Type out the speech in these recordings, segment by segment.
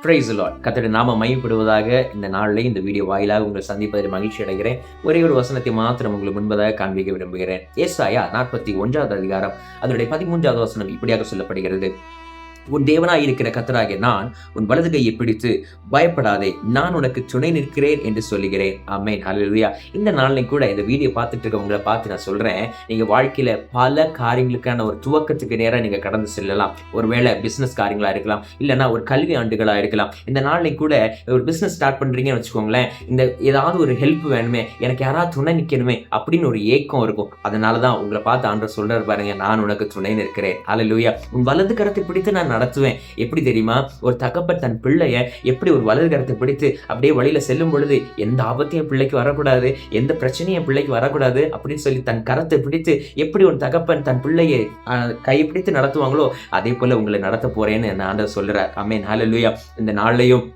Price Lord. கர்த்தருடைய நாமம் மகிமைப்படுவதாக. இந்த நாளிலே இந்த வீடியோ வாயிலாக உங்களை சந்திப்பதில் மகிழ்ச்சி அடைகிறேன். ஒரே ஒரு வசனத்தை மாத்திரம் உங்களுக்கு முன்பதாக காண்பிக்க விரும்புகிறேன். ஏசாயா 41வது அதிகாரம் அதனுடைய 13வது வசனம் இப்படியாக சொல்லப்படுகிறது. உன் தேவனாய் இருக்கிற கர்த்தராகிய நான் உன் வலது கையை பிடித்து பயப்படாதே, நான் உனக்கு துணை நிற்கிறேன் என்று சொல்லுகிறேன். ஆமென், ஹல்லேலூயா. இந்த நாளில் கூட இந்த வீடியோ பார்த்துட்டு இருக்கவங்களை பார்த்து நான் சொல்றேன், நீங்க வாழ்க்கையில பல காரியங்களுக்கான ஒரு துவக்கத்துக்கு நேரம் நீங்க கடந்து செல்லலாம். ஒருவேளை பிசினஸ் காரியங்களா இருக்கலாம், இல்லைன்னா ஒரு கல்வி ஆண்டுகளா இருக்கலாம். இந்த நாளில் கூட ஒரு பிசினஸ் ஸ்டார்ட் பண்றீங்கன்னு வச்சுக்கோங்களேன், இந்த ஏதாவது ஒரு ஹெல்ப் வேணுமே, எனக்கு யாராவது துணை நிற்கணுமே அப்படின்னு ஒரு ஏக்கம் இருக்கும். அதனாலதான் உங்களை பார்த்து ஆண்டவர் சொல்றாரு பாருங்க, நான் உனக்கு துணை நிற்கிறேன். ஹல்லேலூயா. உன் வலது கரத்தை பிடித்து நான் நடத்துவேன். எப்படி தெரியுமா? ஒரு தகப்பன் தன் பிள்ளைய எப்படி ஒரு வலது கரத்தை பிடித்து அப்படியே வழியில செல்லும் பொழுது எந்த ஆபத்தையும் பிள்ளைக்கு வரக்கூடாது, எந்த பிரச்சனையும் பிள்ளைக்கு வரக்கூடாது அப்படின்னு சொல்லி தன் கரத்தை பிடித்து எப்படி ஒரு தகப்பன் தன் பிள்ளையை கையை பிடித்து நடத்துவாங்களோ அதே போல உங்களை நடத்த போறேன்னு என்ன ஆண்டவர் சொல்றார். ஆமென், ஹல்லேலூயா. இந்த நாள்லயும்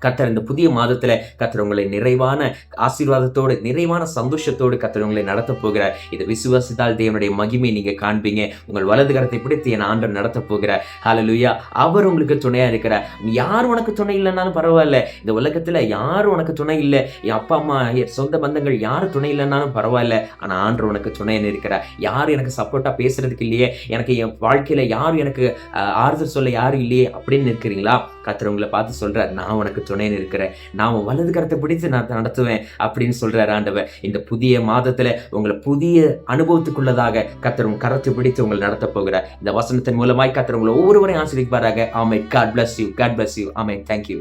கர்த்தர் இந்த புதிய மாதத்துல கர்த்தர் உங்களை நிறைவான ஆசீர்வாதத்தோடு நிறைவான சந்தோஷத்தோடு கர்த்தர் உங்களை நடத்த போகிறார். இதை விசுவாசித்தால் தேவனுடைய மகிமையை நீங்க காண்பீங்க. உங்கள் வலது கரத்தை பிடித்து என் ஆண்டவர் நடத்த போகிறார். ஹல்லேலூயா. அவர் உங்களுக்கு துணையா இருக்கிறார். யார் உனக்கு துணை இல்லைன்னாலும் பரவாயில்ல, இந்த உலகத்துல யார் உனக்கு துணை இல்லை, என் அப்பா அம்மா சொந்த பந்தங்கள் யாரு துணை இல்லைன்னாலும் பரவாயில்ல, ஆனா ஆண்டவர் உனக்கு துணையன் இருக்கிறார். யார் எனக்கு சப்போர்ட்டா பேசுறதுக்கு இல்லையே, எனக்கு என் வாழ்க்கையில யாரும் எனக்கு ஆறுதல் சொல்ல யாரும் இல்லையே அப்படின்னு இருக்கிறீங்களா? கர்த்தர் உங்களை பார்த்து சொல்றார், நான் உனக்கு துணைன்னு இருக்கிறேன், நான் வலது கரத்தை பிடித்து நான் நடத்துவேன் அப்படின்னு சொல்றார் ஆண்டவர். இந்த புதிய மாதத்துல உங்களை புதிய அனுபவத்துக்குள்ளதாக கர்த்தர் உங்க கரத்தை பிடித்து உங்களை நடத்த போகிறார். இந்த வசனத்தின் மூலமாய் கர்த்தர் உங்களை ஒவ்வொருவரையும் ஆசீர்வதிப்பாராக. ஆமென். God bless you. God bless you. Amen. Thank you.